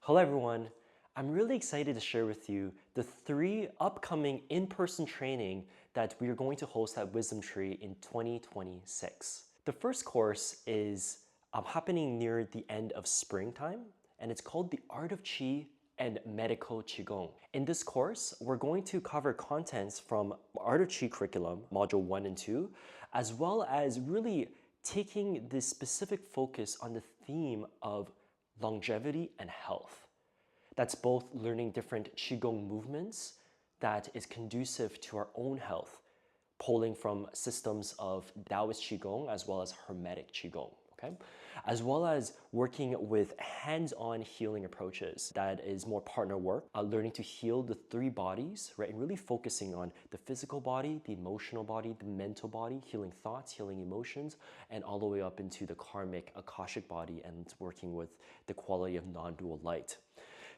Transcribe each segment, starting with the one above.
Hello everyone, I'm really excited to share with you the 3 upcoming in-person training that we are going to host at Wisdom Tree in 2026. The first course is happening near the end of springtime, and it's called The Art of Chi and Medical Qigong. In this course, we're going to cover contents from Art of Chi curriculum, Module 1 and 2, as well as really taking this specific focus on the theme of longevity and health. That's both learning different qigong movements that is conducive to our own health, pulling from systems of Taoist qigong as well as Hermetic qigong, okay? As well as working with hands-on healing approaches that is more partner work, learning to heal the 3 bodies, right? And really focusing on the physical body, the emotional body, the mental body, healing thoughts, healing emotions, and all the way up into the karmic Akashic body and working with the quality of non-dual light.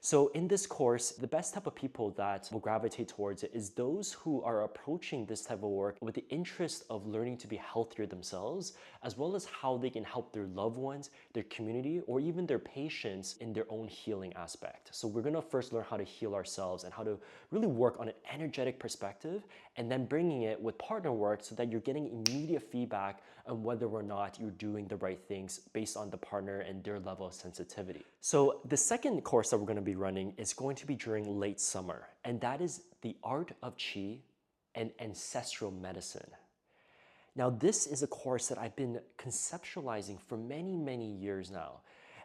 So in this course, the best type of people that will gravitate towards it is those who are approaching this type of work with the interest of learning to be healthier themselves, as well as how they can help their loved ones, their community, or even their patients in their own healing aspect. So we're gonna first learn how to heal ourselves and how to really work on an energetic perspective, and then bringing it with partner work so that you're getting immediate feedback on whether or not you're doing the right things based on the partner and their level of sensitivity. So the second course that we're going to be running is going to be during late summer, and that is the Art of Chi and Ancestral Medicine. Now, this is a course that I've been conceptualizing for many, many years now.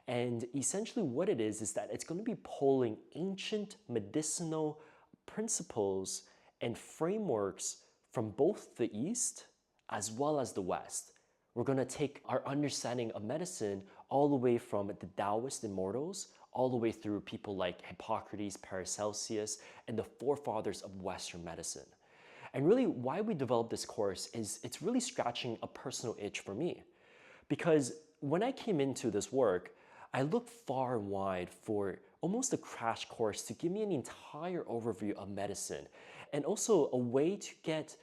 And essentially what it is that it's going to be pulling ancient medicinal principles and frameworks from both the East as well as the West. We're going to take our understanding of medicine all the way from the Taoist immortals, all the way through people like Hippocrates, Paracelsus, and the forefathers of Western medicine. And really why we developed this course is it's really scratching a personal itch for me. Because when I came into this work, I looked far and wide for almost a crash course to give me an entire overview of medicine, and also a way to get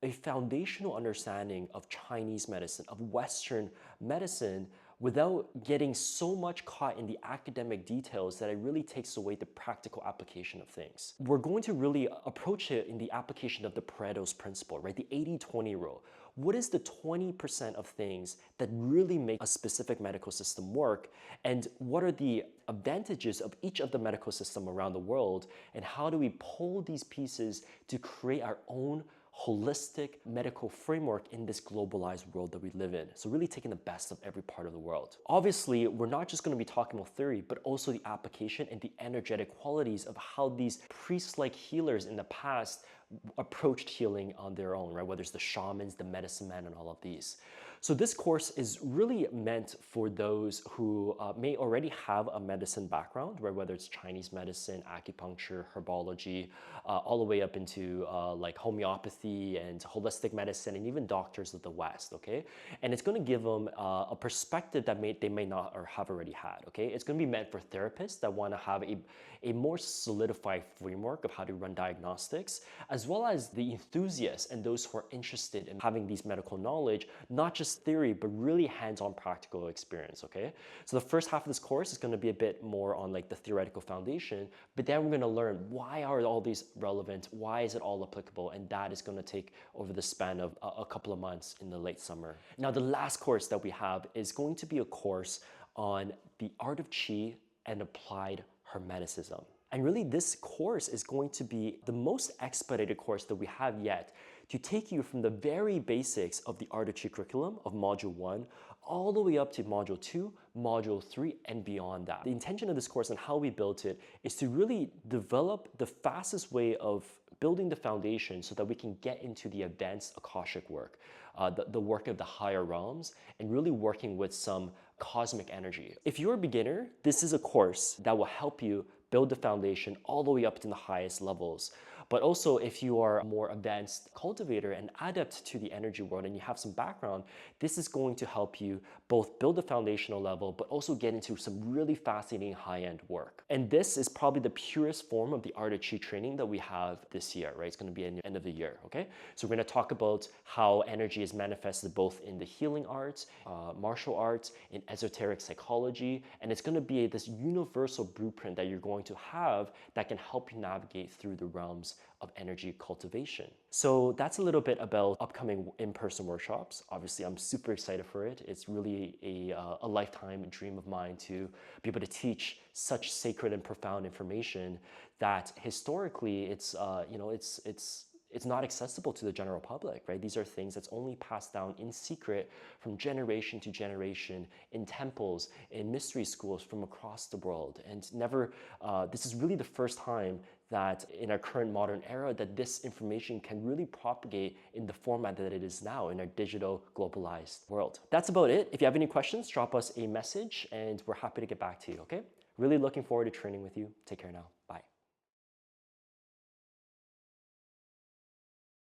a foundational understanding of Chinese medicine, of Western medicine, without getting so much caught in the academic details that it really takes away the practical application of things. We're going to really approach it in the application of the Pareto's principle, right? The 80-20 rule. What is the 20% of things that really make a specific medical system work? And what are the advantages of each of the medical system around the world? And how do we pull these pieces to create our own holistic medical framework in this globalized world that we live in? So really taking the best of every part of the world. Obviously, we're not just going to be talking about theory, but also the application and the energetic qualities of how these priest-like healers in the past approached healing on their own, right? Whether it's the shamans, the medicine men, and all of these. So this course is really meant for those who may already have a medicine background, right? Whether it's Chinese medicine, acupuncture, herbology, all the way up into like homeopathy and holistic medicine, and even doctors of the West, okay? And it's going to give them a perspective that they may not or have already had, okay? It's going to be meant for therapists that want to have a more solidified framework of how to run diagnostics, as well as the enthusiasts and those who are interested in having these medical knowledge, not just theory, but really hands-on practical experience, okay? So the first half of this course is going to be a bit more on like the theoretical foundation, but then we're going to learn why are all these relevant, why is it all applicable, and that is going to take over the span of a couple of months in the late summer. Now, the last course that we have is going to be a course on the Art of Chi and Applied Hermeticism. And really this course is going to be the most expedited course that we have yet to take you from the very basics of the Art of Chi curriculum of Module 1 all the way up to Module 2, Module 3, and beyond that. The intention of this course and how we built it is to really develop the fastest way of building the foundation so that we can get into the advanced Akashic work, the work of the higher realms, and really working with some cosmic energy. If you're a beginner, this is a course that will help you build the foundation all the way up to the highest levels. But also, if you are a more advanced cultivator and adept to the energy world and you have some background, this is going to help you both build the foundational level, but also get into some really fascinating high-end work. And this is probably the purest form of the art of Qi training that we have this year, right? It's going to be at the end of the year, okay? So we're going to talk about how energy is manifested both in the healing arts, martial arts, in esoteric psychology, and it's going to be this universal blueprint that you're going to have that can help you navigate through the realms of energy cultivation. So that's a little bit about upcoming in-person workshops. Obviously, I'm super excited for it. It's really a lifetime dream of mine to be able to teach such sacred and profound information that historically it's not accessible to the general public, right? These are things that's only passed down in secret from generation to generation in temples, in mystery schools from across the world. And never, this is really the first time that in our current modern era that this information can really propagate in the format that it is now in our digital globalized world. That's about it. If you have any questions, drop us a message and we're happy to get back to you, okay? Really looking forward to training with you. Take care now. Bye.